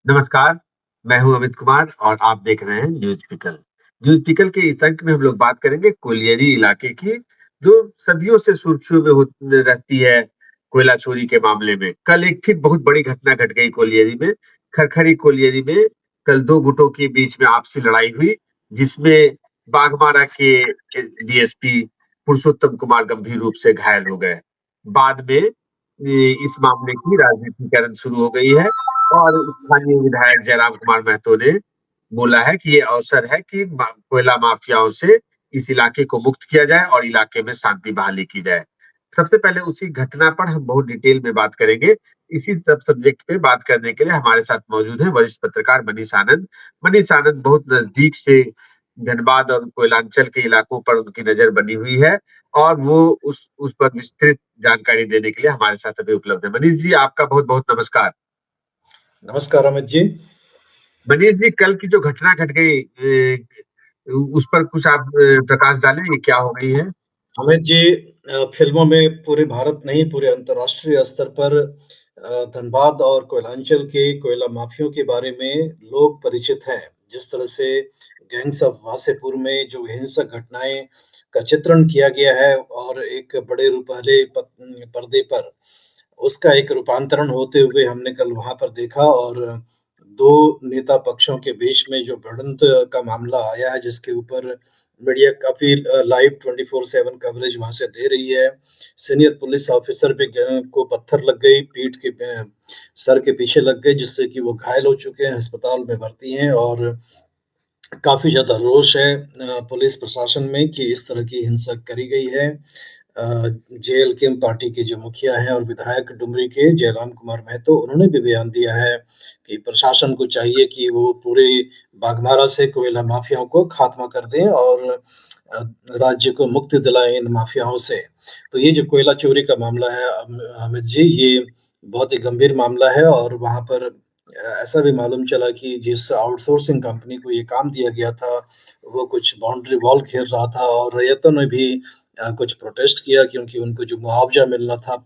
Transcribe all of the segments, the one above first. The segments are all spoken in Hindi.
नमस्कार, मैं हूँ अमित कुमार और आप देख रहे हैं न्यूज़ पिकल। न्यूज़ पिकल के इस अंक में हम लोग बात करेंगे कोलियरी इलाके की, जो सदियों से सुर्खियों में रहती है कोयला चोरी के मामले में। कल एक फिर बहुत बड़ी घटना घट गई कोलियरी में। खरखरी कोलियरी में कल 2 गुटों के बीच में आपसी लड़ाई हुई, जिसमें बाघमारा के डीएसपी पुरुषोत्तम कुमार गंभीर रूप से घायल हो गए। बाद में इस मामले की राजनीतिकरण शुरू हो गई है और स्थानीय विधायक जयराम कुमार महतो ने बोला है कि ये अवसर है कि कोयला माफियाओं से इस इलाके को मुक्त किया जाए और इलाके में शांति बहाली की जाए। सबसे पहले उसी घटना पर हम बहुत डिटेल में बात करेंगे। इसी सब सब्जेक्ट पे बात करने के लिए हमारे साथ मौजूद है वरिष्ठ पत्रकार मनीष आनंद। मनीष आनंद बहुत नजदीक से धनबाद और कोयलांचल के इलाकों पर उनकी नजर बनी हुई है और वो उस पर विस्तृत जानकारी देने के लिए हमारे साथ अभी उपलब्ध है। मनीष जी, आपका बहुत बहुत नमस्कार। नमस्कार अमित जी। मनीष जी, कल की जो घटना घट गई उस पर कुछ आप प्रकाश डालेंगे, क्या हो गई है? अमित जी, फ़िल्मों में पूरे भारत नहीं, पूरे अंतर्राष्ट्रीय स्तर पर धनबाद और कोयलांचल के कोयला माफियाओं के बारे में लोग परिचित हैं। जिस तरह से गैंग्स ऑफ वासेपुर में जो हिंसक घटनाएँ का चित्रण किया गया है और एक बड़े रूपहले पर्दे पर उसका एक रूपांतरण होते हुए हमने कल वहाँ पर देखा और 2 नेता पक्षों के बीच में जो भिड़ंत का मामला आया है, जिसके ऊपर मीडिया काफ़ी लाइव 24/7 कवरेज वहाँ से दे रही है। सीनियर पुलिस ऑफिसर पे को पत्थर लग गई, पीठ के सर के पीछे लग गए, जिससे कि वो घायल हो चुके हैं, अस्पताल में भर्ती हैं और काफ़ी ज़्यादा रोष है पुलिस प्रशासन में कि इस तरह की हिंसा करी गई है। जेएलकेम पार्टी के जो मुखिया हैं और विधायक डुमरी के जयराम कुमार महतो, उन्होंने भी बयान दिया है कि प्रशासन को चाहिए कि वो पूरे बाघमारा से कोयला माफियाओं को खात्मा कर दें और अ, राज्य को मुक्ति दिलाएँ इन माफियाओं से। तो ये जो कोयला चोरी का मामला है अमित जी, ये बहुत ही गंभीर मामला है और वहाँ पर ऐसा भी मालूम चला कि जिस आउटसोर्सिंग कंपनी को ये काम दिया गया था, वो कुछ बाउंड्री वॉल घेर रहा था और रैयतों ने भी कुछ प्रोटेस्ट किया क्योंकि उनको जो मुआवज़ा मिलना था,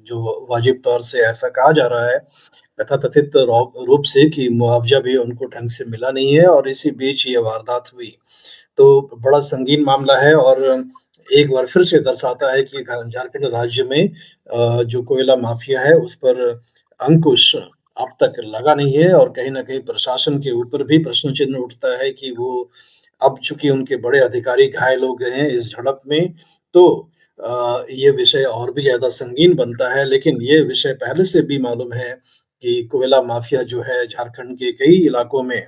जो वाजिब तौर से ऐसा कहा जा रहा है, तथाकथित रूप से कि मुआवज़ा भी उनको ढंग से मिला नहीं है और इसी बीच ये वारदात हुई। तो बड़ा संगीन मामला है और एक बार फिर से दर्शाता है कि झारखंड राज्य में जो कोयला माफिया है उस पर अंकुश अब तक लगा नहीं है और कहीं न कहीं प्रशासन के ऊपर भी प्रश्न चिन्ह उठता है कि वो अब चूँकि उनके बड़े अधिकारी घायल हो गए हैं इस झड़प में, तो ये विषय और भी ज़्यादा संगीन बनता है। लेकिन ये विषय पहले से भी मालूम है कि कोयला माफिया जो है झारखंड के कई इलाकों में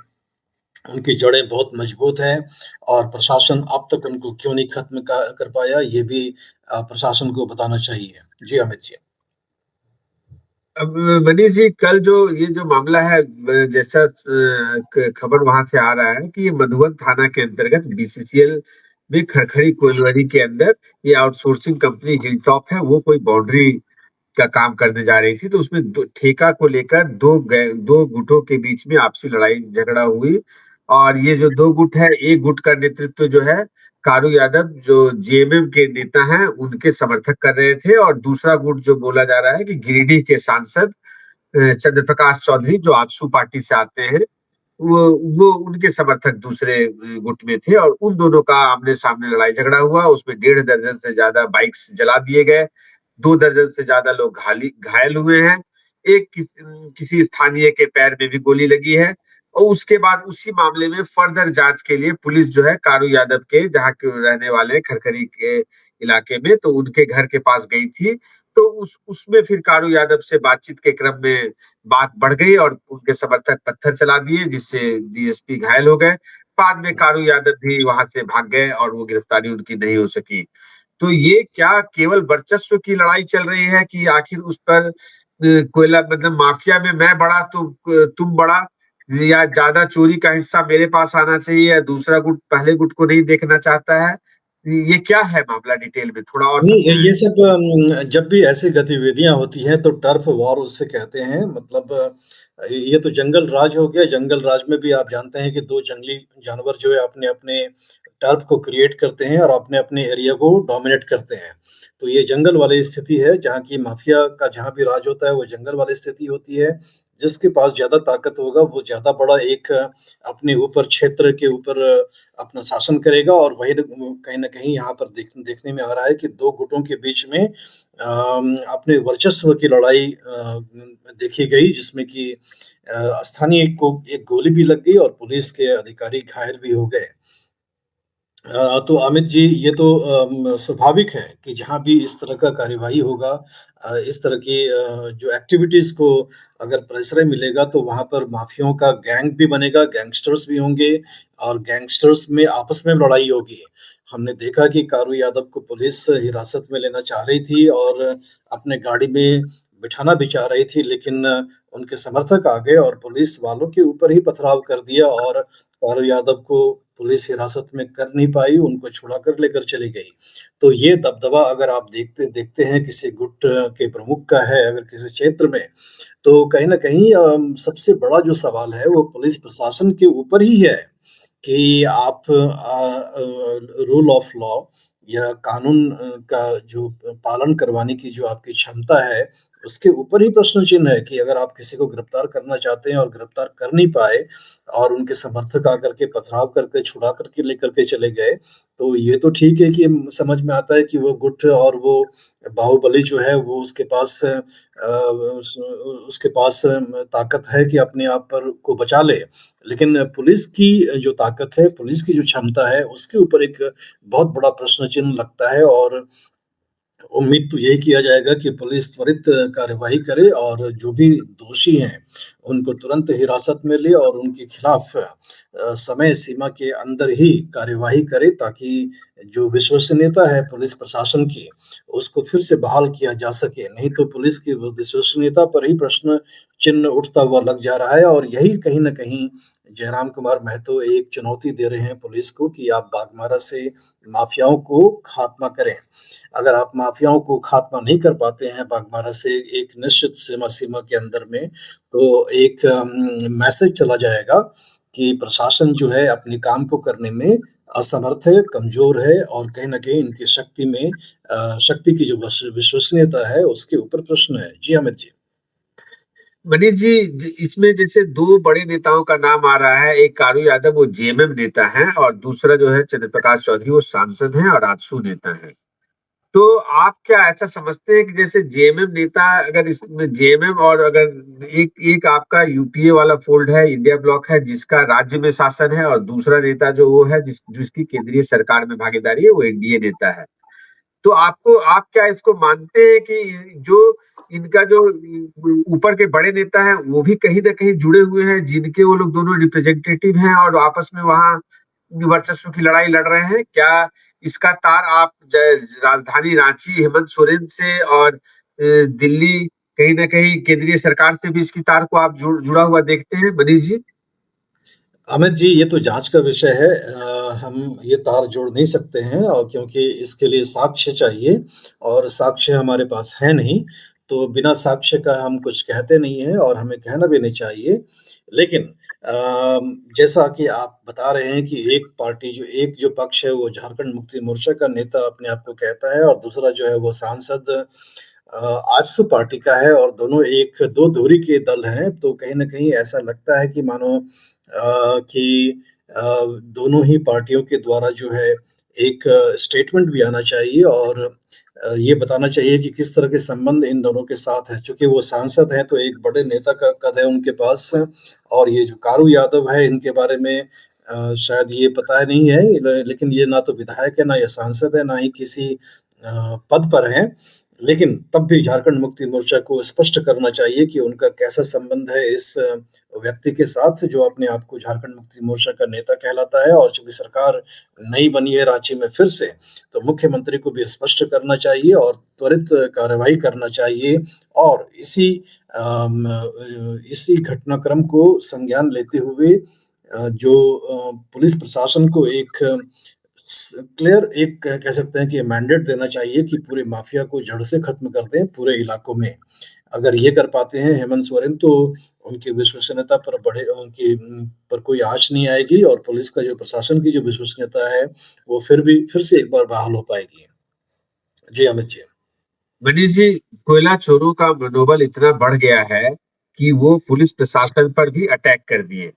उनकी जड़ें बहुत मजबूत हैं और प्रशासन अब तक उनको क्यों नहीं खत्म कर पाया, ये भी प्रशासन को बताना चाहिए। जी, अमित जी। अब मनीष जी, कल जो ये जो मामला है, जैसा खबर वहां से आ रहा है कि ये मधुबन थाना के अंतर्गत बीसीसीएल में खरखड़ी कोयलवरी के अंदर ये आउटसोर्सिंग कंपनी हिलटॉप है, वो कोई बाउंड्री का काम करने जा रही थी, तो उसमें ठेका को लेकर दो गुटों के बीच में आपसी लड़ाई झगड़ा हुई। और ये जो 2 गुट है, एक गुट का नेतृत्व जो है कारू यादव, जो जेएमएम के नेता हैं, उनके समर्थक कर रहे थे, और दूसरा गुट जो बोला जा रहा है कि गिरिडीह के सांसद चंद्र प्रकाश चौधरी, जो आजसू पार्टी से आते हैं, वो वो उनके समर्थक दूसरे गुट में थे, और उन दोनों का आमने सामने लड़ाई झगड़ा हुआ। उसमें 1.5 दर्जन से ज्यादा बाइक्स जला दिए गए, 2 दर्जन से ज्यादा लोग घायल हुए हैं। किसी स्थानीय के पैर में भी गोली लगी है। और उसके बाद उसी मामले में फर्दर जांच के लिए पुलिस जो है कारू यादव के, जहाँ के रहने वाले खरखरी के इलाके में, तो उनके घर के पास गई थी। तो उसमें फिर कारू यादव से बातचीत के क्रम में बात बढ़ गई और उनके समर्थक पत्थर चला दिए, जिससे डीएसपी घायल हो गए। बाद में कारू यादव भी वहां से भाग गए और वो गिरफ्तारी उनकी नहीं हो सकी। तो ये क्या केवल वर्चस्व की लड़ाई चल रही है कि आखिर उस पर कोयला मतलब माफिया में मैं बड़ा तो तुम बड़ा, या ज्यादा चोरी का हिस्सा मेरे पास आना चाहिए, या दूसरा गुट पहले गुट को नहीं देखना चाहता है? ये क्या है मामला, डिटेल में थोड़ा और नहीं, समझाएं। ये सब जब भी ऐसी गतिविधियाँ होती हैं तो टर्फ वॉर उसे कहते हैं। मतलब ये तो जंगल राज हो गया। जंगल राज में भी आप जानते हैं कि 2 जंगली जानवर जो है अपने-अपने टर्फ को क्रिएट करते हैं और अपने-अपने एरिया को डोमिनेट करते हैं। तो ये जंगल वाली स्थिति है जहाँ की माफिया का जहाँ भी राज होता है वो जंगल वाली स्थिति होती है। जिसके पास ज़्यादा ताकत होगा, वो ज़्यादा बड़ा एक अपने ऊपर क्षेत्र के ऊपर अपना शासन करेगा और वही न कहीं न कहीं यहाँ पर देखने में आ रहा है कि 2 गुटों के बीच में अपने वर्चस्व की लड़ाई देखी गई जिसमें कि स्थानीय को एक गोली भी लग गई और पुलिस के अधिकारी घायल भी हो गए। तो अमित जी ये तो स्वाभाविक है कि जहाँ भी इस तरह का कार्यवाही होगा इस तरह की जो एक्टिविटीज़ को अगर प्रश्रय मिलेगा तो वहाँ पर माफियाओं का गैंग भी बनेगा, गैंगस्टर्स भी होंगे और गैंगस्टर्स में आपस में लड़ाई होगी। हमने देखा कि कारू यादव को पुलिस हिरासत में लेना चाह रही थी और अपने गाड़ी में बिठाना भी चाह रही थी लेकिन उनके समर्थक आ गए और पुलिस वालों के ऊपर ही पथराव कर दिया और कारू यादव को पुलिस हिरासत में कर नहीं पाई, उनको छुड़ा कर लेकर चली गई। तो ये दबदबा अगर आप देखते देखते हैं किसी गुट के प्रमुख का है अगर किसी क्षेत्र में, तो कहीं न कहीं सबसे बड़ा जो सवाल है वो पुलिस प्रशासन के ऊपर ही है कि आप रूल ऑफ लॉ या कानून का जो पालन करवाने की जो आपकी क्षमता है, उसके ऊपर ही प्रश्न चिन्ह है कि अगर आप किसी को गिरफ्तार करना चाहते हैं और गिरफ्तार कर नहीं पाए और उनके समर्थक आकर के पथराव करके छुड़ा करके लेकर के चले गए, तो ये तो ठीक है कि समझ में आता है कि वो गुट और वो बाहुबली जो है वो उसके पास ताकत है कि अपने आप पर को बचा ले। लेकिन पुलिस की जो ताकत है, पुलिस की जो क्षमता है, उसके ऊपर एक बहुत बड़ा प्रश्न चिन्ह लगता है और उम्मीद तो यही किया जाएगा कि पुलिस त्वरित कार्यवाही करे और जो भी दोषी हैं, उनको तुरंत हिरासत में ले और उनके खिलाफ समय सीमा के अंदर ही कार्यवाही करे ताकि जो विश्वसनीयता है पुलिस प्रशासन की, उसको फिर से बहाल किया जा सके। नहीं तो पुलिस की विश्वसनीयता पर ही प्रश्न चिन्ह उठता हुआ लग जा रहा है और यही कहीं न कहीं जयराम कुमार महतो एक चुनौती दे रहे हैं पुलिस को कि आप बाघमारा से माफियाओं को खात्मा करें। अगर आप माफियाओं को खात्मा नहीं कर पाते हैं बाघमारा से एक निश्चित सीमा सीमा के अंदर में, तो एक मैसेज चला जाएगा कि प्रशासन जो है अपने काम को करने में असमर्थ है, कमज़ोर है और कहीं न कहीं इनकी शक्ति में शक्ति की जो विश्वसनीयता है, उसके ऊपर प्रश्न है। जी, अमित जी। मनीष जी, इसमें जैसे 2 बड़े नेताओं का नाम आ रहा है, एक कारू यादव वो जेएमएम नेता हैं और दूसरा जो है चंद्र प्रकाश चौधरी वो सांसद हैं और आजसू नेता हैं। तो आप क्या ऐसा समझते हैं कि जैसे जेएमएम नेता अगर इसमें जेएमएम और अगर एक एक आपका यूपीए वाला फोल्ड है, इंडिया ब्लॉक है जिसका राज्य में शासन है और दूसरा नेता जो वो है जिसकी केंद्रीय सरकार में भागीदारी है वो एनडीए नेता है। तो आप क्या इसको मानते हैं कि जो इनका जो ऊपर के बड़े नेता हैं वो भी कहीं न कहीं जुड़े हुए हैं जिनके वो लोग दोनों रिप्रेजेंटेटिव हैं और आपस में वहाँ वर्चस्व की लड़ाई लड़ रहे हैं? क्या इसका तार आप राजधानी रांची हेमंत सोरेन से और दिल्ली कहीं न कहीं केंद्रीय सरकार से भी इसकी तार को आप जुड़ा हुआ देखते हैं मनीष जी? अमित जी, ये तो जाँच का विषय है। हम ये तार जोड़ नहीं सकते हैं और क्योंकि इसके लिए साक्ष्य चाहिए और साक्ष्य हमारे पास है नहीं, तो बिना साक्ष्य का हम कुछ कहते नहीं हैं और हमें कहना भी नहीं चाहिए। लेकिन जैसा कि आप बता रहे हैं कि एक जो पक्ष है वो झारखंड मुक्ति मोर्चा का नेता अपने आप को कहता है और दूसरा जो है वो सांसद आजसू पार्टी का है और दोनों एक दो धुरी के दल हैं, तो कहीं न कहीं ऐसा लगता है कि मानो कि दोनों ही पार्टियों के द्वारा जो है एक स्टेटमेंट भी आना चाहिए और ये बताना चाहिए कि किस तरह के संबंध इन दोनों के साथ हैं। चूँकि वो सांसद हैं, तो एक बड़े नेता का कद है उनके पास और ये जो कारू यादव है, इनके बारे में शायद ये पता नहीं है लेकिन ये ना तो विधायक है, ना ये सांसद है, ना ही किसी पद पर हैं। लेकिन तब भी झारखंड मुक्ति मोर्चा को स्पष्ट करना चाहिए कि उनका कैसा संबंध है इस व्यक्ति के साथ जो अपने आप को झारखंड मुक्ति मोर्चा का नेता कहलाता है और चूँकि सरकार नई बनी है रांची में फिर से, तो मुख्यमंत्री को भी स्पष्ट करना चाहिए और त्वरित कार्रवाई करना चाहिए और इसी घटनाक्रम को संज्ञान लेते हुए जो पुलिस प्रशासन को एक क्लियर एक कह सकते हैं कि मैंडेट देना चाहिए कि पूरे माफिया को जड़ से खत्म कर दें पूरे इलाकों में। अगर ये कर पाते हैं हेमंत सोरेन तो उनकी विश्वसनीयता पर पर कोई आँच नहीं आएगी और पुलिस का जो प्रशासन की जो विश्वसनीयता है, वो फिर से एक बार बहाल हो पाएगी। जी, अमित जी। मनीष जी, कोयला चोरों का मनोबल इतना बढ़ गया है कि वो पुलिस प्रशासन पर भी अटैक कर दिए।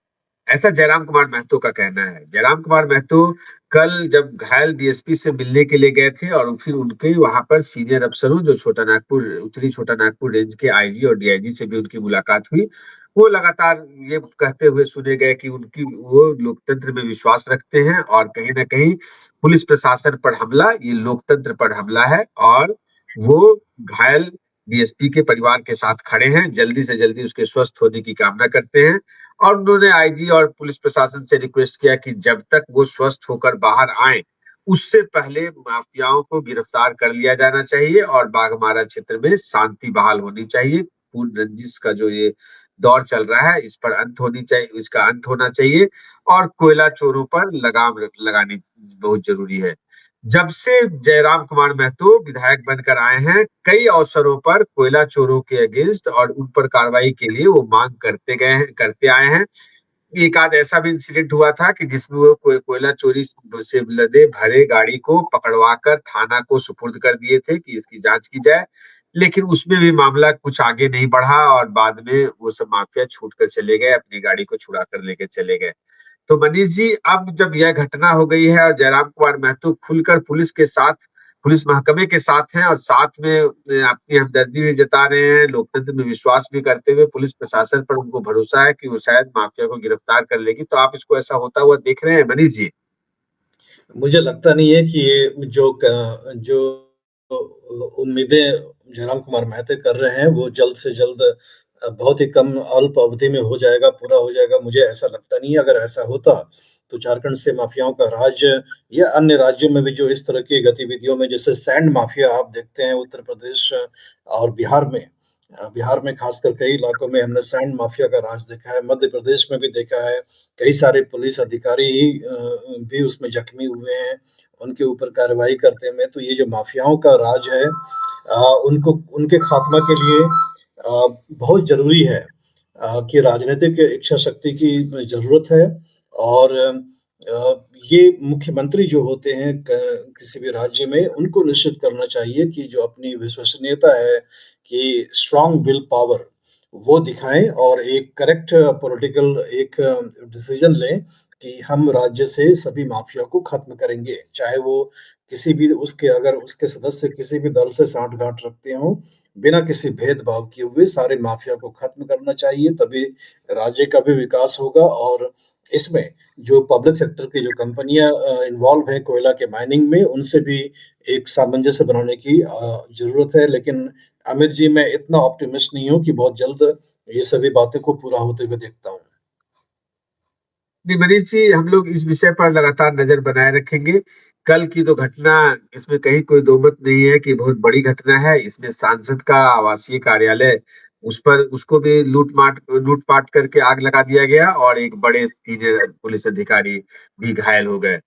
ऐसा जयराम कुमार महतो का कहना है। जयराम कुमार महतो कल जब घायल डीएसपी से मिलने के लिए गए थे और फिर उनके वहां पर सीनियर अफसरों जो छोटा नागपुर उत्तरी छोटा नागपुर रेंज के आईजी और डीआईजी से भी उनकी मुलाकात हुई। वो लगातार ये कहते हुए सुने गए कि उनकी वो लोकतंत्र में विश्वास रखते हैं और कहीं ना कहीं पुलिस प्रशासन पर हमला ये लोकतंत्र पर हमला है और वो घायल डीएसपी के परिवार के साथ खड़े हैं, जल्दी से जल्दी उसके स्वस्थ होने की कामना करते हैं। और उन्होंने आईजी और पुलिस प्रशासन से रिक्वेस्ट किया कि जब तक वो स्वस्थ होकर बाहर आए उससे पहले माफियाओं को गिरफ्तार कर लिया जाना चाहिए और बाघमारा क्षेत्र में शांति बहाल होनी चाहिए। पूर्ण रंजिश का जो ये दौर चल रहा है इस पर अंत होनी चाहिए, इसका अंत होना चाहिए और कोयला चोरों पर लगाम लगानी बहुत जरूरी है। जब से जयराम कुमार महतो विधायक बनकर आए हैं, कई अवसरों पर कोयला चोरों के अगेंस्ट और उन पर कार्रवाई के लिए वो मांग करते आए हैं। एक आध ऐसा भी इंसिडेंट हुआ था कि जिसमें वो कोयला चोरी से लदे भरे गाड़ी को पकड़वाकर थाना को सुपुर्द कर दिए थे कि इसकी जांच की जाए। लेकिन उसमें भी मामला कुछ आगे नहीं बढ़ा और बाद में वो सब माफिया छूट कर चले गए, अपनी गाड़ी को छुड़ा कर लेके चले गए। तो मनीष जी, अब जब यह घटना हो गई है और जयराम कुमार महतो खुलकर पुलिस के साथ, पुलिस महकमे के साथ हैं और साथ में अपनी हमदर्दी भी जता रहे हैं, लोकतंत्र में विश्वास भी करते हुए पुलिस प्रशासन पर उनको भरोसा है कि वो शायद माफिया को गिरफ्तार कर लेगी, तो आप इसको ऐसा होता हुआ देख रहे हैं मनीष जी? मुझे लगता नहीं है कि ये जो उम्मीदें जयराम कुमार महतो कर रहे हैं, वो जल्द से जल्द बहुत ही कम अल्प अवधि में हो जाएगा, पूरा हो जाएगा, मुझे ऐसा लगता नहीं है। अगर ऐसा होता, तो झारखंड से माफियाओं का राज या अन्य राज्यों में भी जो इस तरह की गतिविधियों में जैसे सैंड माफिया आप देखते हैं उत्तर प्रदेश और बिहार में बिहार में खासकर कई इलाकों में हमने सैंड माफिया का राज देखा है, मध्य प्रदेश में भी देखा है। कई सारे पुलिस अधिकारी भी उसमें जख्मी हुए हैं, उनके ऊपर कार्रवाई करते में। तो ये जो माफियाओं का राज है उनको उनके खात्मा के लिए बहुत ज़रूरी है कि राजनीतिक इच्छा शक्ति की ज़रूरत है और ये मुख्यमंत्री जो होते हैं किसी भी राज्य में, उनको निश्चित करना चाहिए कि जो अपनी विश्वसनीयता है कि स्ट्रॉन्ग विल पावर वो दिखाएँ और एक करेक्ट पॉलिटिकल एक डिसीजन लें कि हम राज्य से सभी माफिया को खत्म करेंगे। चाहे वो किसी भी उसके अगर उसके सदस्य किसी भी दल से साँठ-गाँठ रखते हों, बिना किसी भेदभाव किए हुए सारे माफिया को खत्म करना चाहिए, तभी राज्य का भी विकास होगा और इसमें जो पब्लिक सेक्टर की जो कंपनियाँ इन्वॉल्व हैं कोयला के माइनिंग में, उनसे भी एक सामंजस्य बनाने की ज़रूरत है। लेकिन अमित जी, मैं इतना ऑप्टिमिस्ट नहीं हूँ कि बहुत जल्द ये सभी बातें को पूरा होते हुए देखता हूँ। नहीं मनीष जी, हम लोग इस विषय पर लगातार नजर बनाए रखेंगे। कल की तो घटना, इसमें कहीं कोई दो मत नहीं है कि बहुत बड़ी घटना है। इसमें सांसद का आवासीय कार्यालय, उस पर उसको भी लूटपाट करके आग लगा दिया गया और एक बड़े सीनियर पुलिस अधिकारी भी घायल हो गए।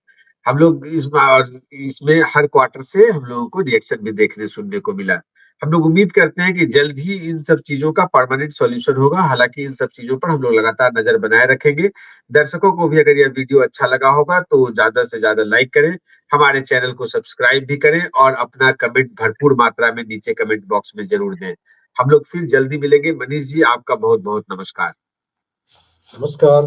हम लोग इस बार इसमें हर क्वार्टर से हम लोगों को रिएक्शन भी देखने सुनने को मिला। हम लोग उम्मीद करते हैं कि जल्द ही इन सब चीजों का परमानेंट सॉल्यूशन होगा। हालांकि इन सब चीजों पर हम लोग लगातार नजर बनाए रखेंगे। दर्शकों को भी अगर यह वीडियो अच्छा लगा होगा तो ज्यादा से ज्यादा लाइक करें, हमारे चैनल को सब्सक्राइब भी करें और अपना कमेंट भरपूर मात्रा में नीचे कमेंट बॉक्स में जरूर दें। हम लोग फिर जल्दी मिलेंगे। मनीष जी, आपका बहुत बहुत नमस्कार। नमस्कार।